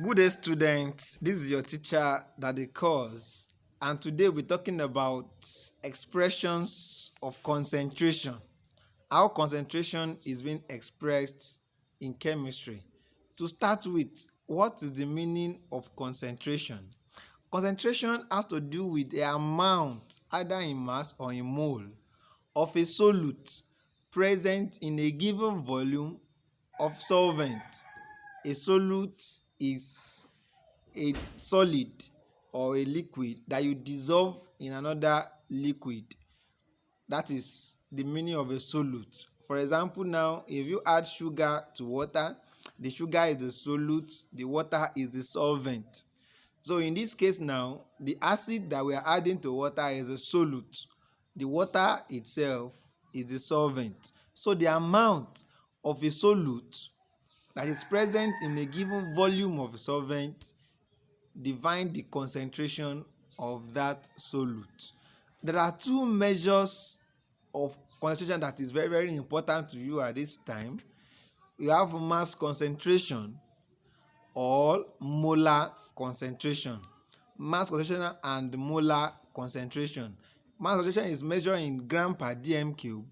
Good day, students. This is your teacher, Daddy Cause, and today we're talking about expressions of concentration. How concentration is being expressed in chemistry. To start with, what is the meaning of concentration? Concentration has to do with the amount, either in mass or in mole, of a solute present in a given volume of solvent. A solute is a solid or a liquid that you dissolve in another liquid. That is the meaning of a solute. For example, now if you add sugar to water, the sugar is the solute, the water is the solvent. So in this case now, the acid that we are adding to water is a solute. The water itself is the solvent. So the amount of a solute that is present in a given volume of solvent define the concentration of that solute. There are two measures of concentration that is very, very important to you at this time. You have mass concentration or molar concentration. Mass concentration and molar concentration. Mass concentration is measured in gram per dm cube.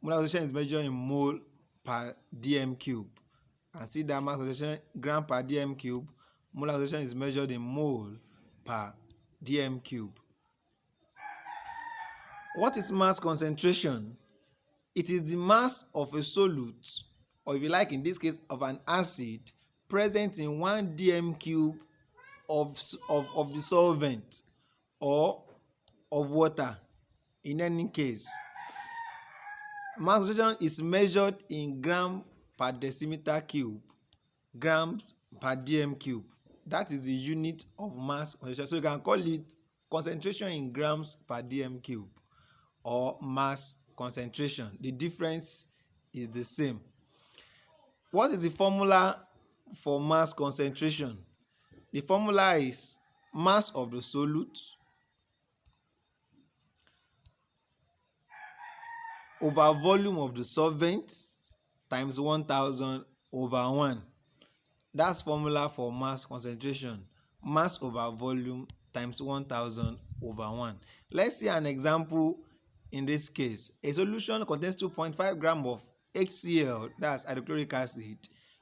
Molar concentration is measured in mole per dm cube. And see that mass concentration gram per dm cube. Molar concentration is measured in mole per dm cube. What is mass concentration? It is the mass of a solute, or if you like in this case of an acid, present in 1 dm cube of the solvent or of water. In any case, mass concentration is measured in gram per decimeter cube, grams per dm cube. That is the unit of mass concentration. So you can call it concentration in grams per dm cube or mass concentration. The difference is the same. What is the formula for mass concentration? The formula is mass of the solute over volume of the solvent times 1000 over 1. That's formula for mass concentration. Mass over volume times 1000 over 1. Let's see an example in this case. A solution contains 2.5 grams of HCl, that's hydrochloric acid,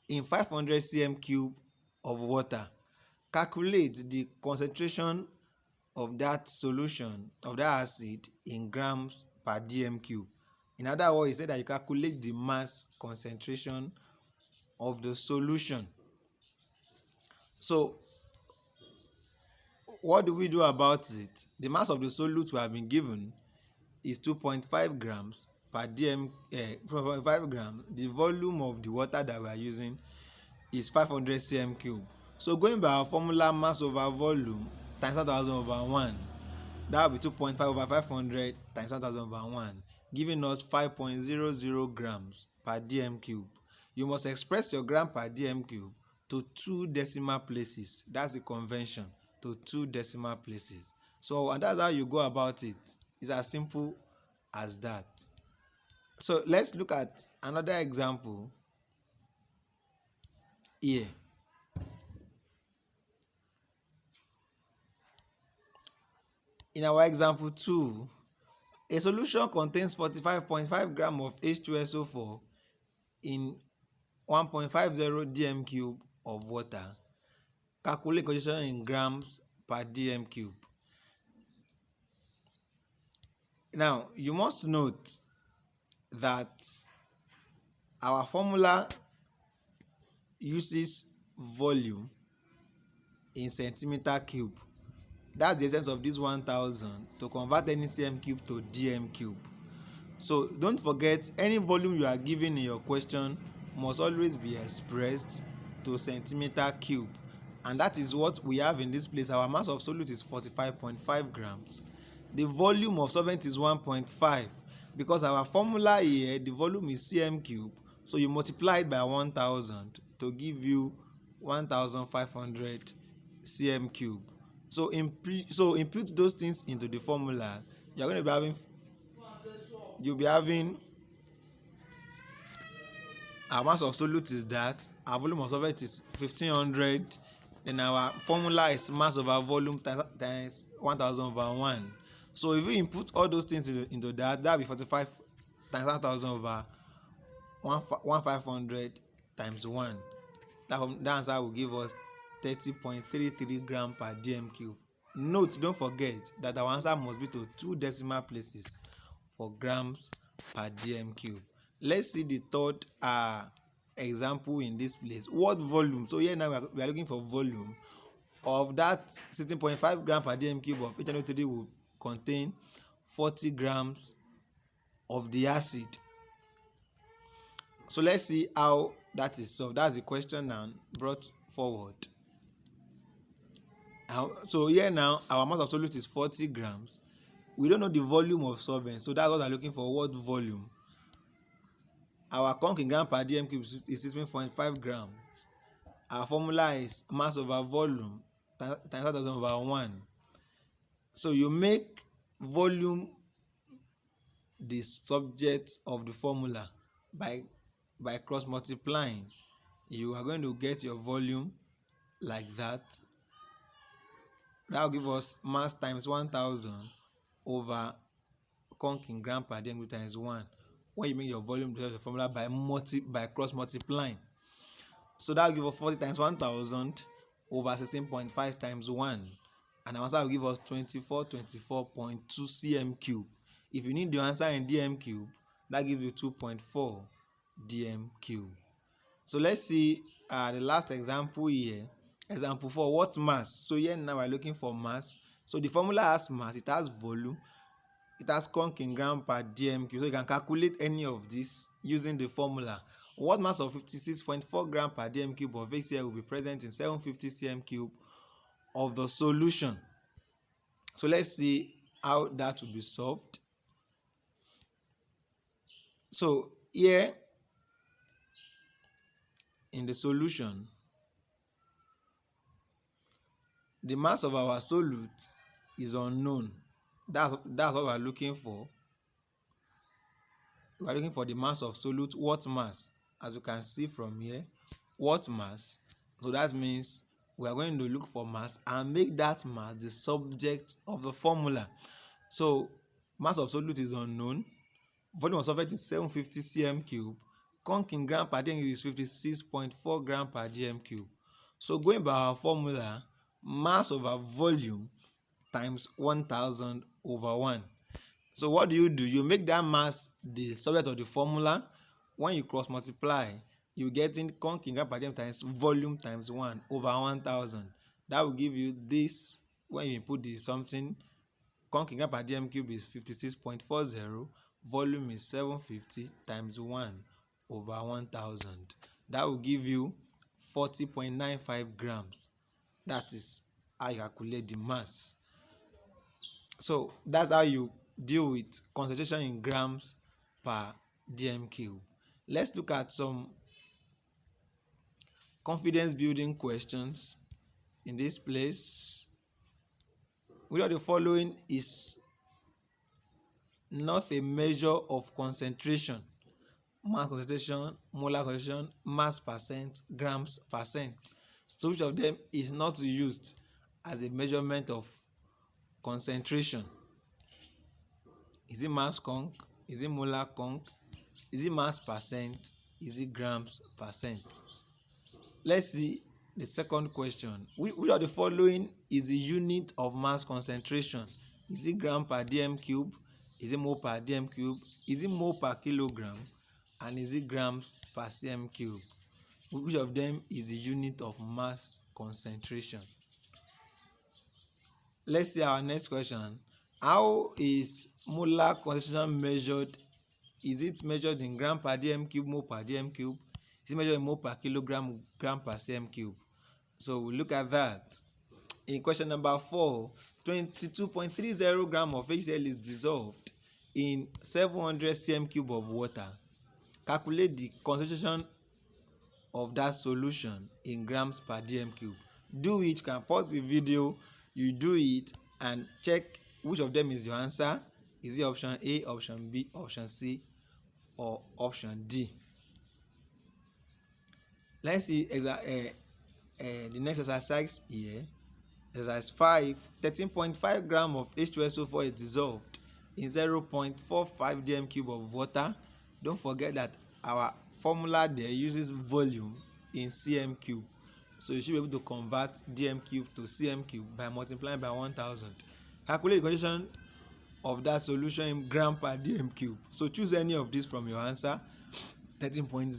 in 500 cm cube of water. Calculate the concentration of that solution, of that acid, in grams per dm cube. In other words, he said that you calculate the mass concentration of the solution. So, what do we do about it? The mass of the solute we have been given is 2.5 grams per dm, 2.5 grams. The volume of the water that we are using is 500 cm cube. So going by our formula, mass over volume times 1000 over 1, that will be 2.5 over 500 times 1000 over 1, giving us 5.00 grams per dm cube. You must express your gram per dm cube to 2 decimal places. That's the convention, to 2 decimal places. So, and that's how you go about it. It's as simple as that. So let's look at another example here. In our example 2, a solution contains 45.5 grams of H2SO4 in 1.50 dm cube of water. Calculate concentration in grams per dm cube. Now, you must note that our formula uses volume in centimeter cube. That's the essence of this 1000 to convert any cm cube to dm cube. So don't forget, any volume you are given in your question must always be expressed to centimeter cube, and that is what we have in this place. Our mass of solute is 45.5 grams. The volume of solvent is 1.5. Because our formula here, the volume is cm cube, so you multiply it by 1000 to give you 1500 cm cube. So input those things into the formula. You'll be having our mass of solute is that, our volume of solvent is 1500 Then our formula is mass over volume times 1000 over 1. So if we input all those things into that will be 45 times 1000 over 1500 times 1. That answer will give us 30.33 gram per dm cube. Note, don't forget that our answer must be to 2 decimal places for grams per dm cube. Let's see the third example in this place. What volume? So here now we are looking for volume of that 16.5 gram per dm cube of HNO3 will contain 40 grams of the acid. So let's see how that is solved. That's the question now brought forward. So here now our amount of solute is 40 grams. We don't know the volume of solvent, so that's what I'm looking for. What volume? Our conc in gram per dm cube is 16.5 grams. Our formula is mass over volume times 1000 over 1. So you make volume the subject of the formula by cross multiplying. You are going to get your volume like that. That will give us mass times 1000 over conc in gram per dm times 1. When you make your volume the formula by cross multiplying. So that will give us 40 times 1000 over 16.5 times 1. And our answer will give us 24.2 cm cube. If you need the answer in dm cube, that gives you 2.4 dm cube. So let's see the last example here. Example 4, what mass? So here now we're looking for mass. So the formula has mass, it has volume, it has conc in gram per dm cube. So you can calculate any of this using the formula. What mass of 56.4 gram per dm cube of HCl will be present in 750 cm cube of the solution? So let's see how that will be solved. So here in the solution, the mass of our solute is unknown. That's what we are looking for. We are looking for the mass of solute. What mass? As you can see from here, what mass? So that means we are going to look for mass and make that mass the subject of the formula. So mass of solute is unknown. Volume of solvent is 750 cm cube. Conc in gram per dm is 56.4 gram per dm cube. So going by our formula, mass over volume times 1000 over 1. So what do? You make that mass the subject of the formula. When you cross multiply, you get in conc in gram per dm times volume times 1 over 1000. That will give you this. When you input the something, conc in gram per dm cube is 56.40, volume is 750 times 1 over 1000. That will give you 40.95 grams. That is how you calculate the mass. So that's how you deal with concentration in grams per dm cube. Let's look at some confidence building questions in this place. Which of the following is not a measure of concentration? Mass concentration, molar concentration, mass percent, grams percent. So which of them is not used as a measurement of concentration? Is it mass conc? Is it molar conc? Is it mass percent? Is it grams percent? Let's see the second question. Which of the following is the unit of mass concentration? Is it gram per dm cube? Is it mole per dm cube? Is it mole per kilogram? And is it grams per cm cube? Which of them is the unit of mass concentration? Let's see our next question. How is molar concentration measured? Is it measured in gram per dm cube, mole per dm cube? Is it measured in mole per kilogram, gram per cm cube? So we'll look at that. In question number 4, 22.30 gram of HCl is dissolved in 700 cm cube of water. Calculate the concentration of that solution in grams per dm cube. Do it. You can pause the video, you do it and check which of them is your answer. Is it option A, option B, option C, or option D? Let's see The next exercise here, exercise 5, 13.5 gram of H2SO4 is dissolved in 0.45 dm cube of water. Don't forget that our formula there uses volume in cm cube, so you should be able to convert dm cube to cm cube by multiplying by 1000. Calculate the concentration of that solution in gram per dm cube. So choose any of these from your answer: 13.0,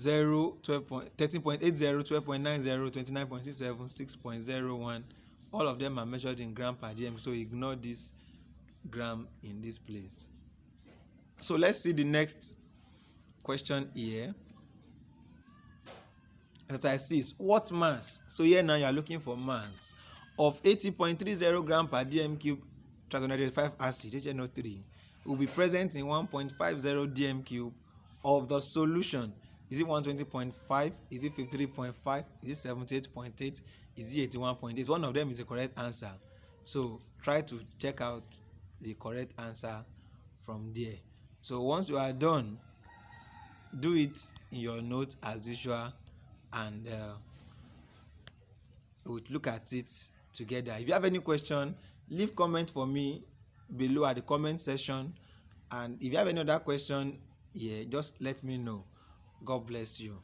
13.80, 12.90, 29.67, 6.01. All of them are measured in gram per dm, so ignore this gram in this place. So let's see the next question here. Exercise 6, what mass? So here now you are looking for mass of 80.30 gram per dm cube triazolidine acid HNO3 will be present in 1.50 dm cube of the solution. Is it 120.5? Is it 53.5? Is it 78.8? Is it 81.8? One of them is the correct answer. So try to check out the correct answer from there. So once you are done, do it in your notes as usual, and we'll look at it together. If you have any question, leave comment for me below at the comment section, and if you have any other question here, just let me know. God bless you.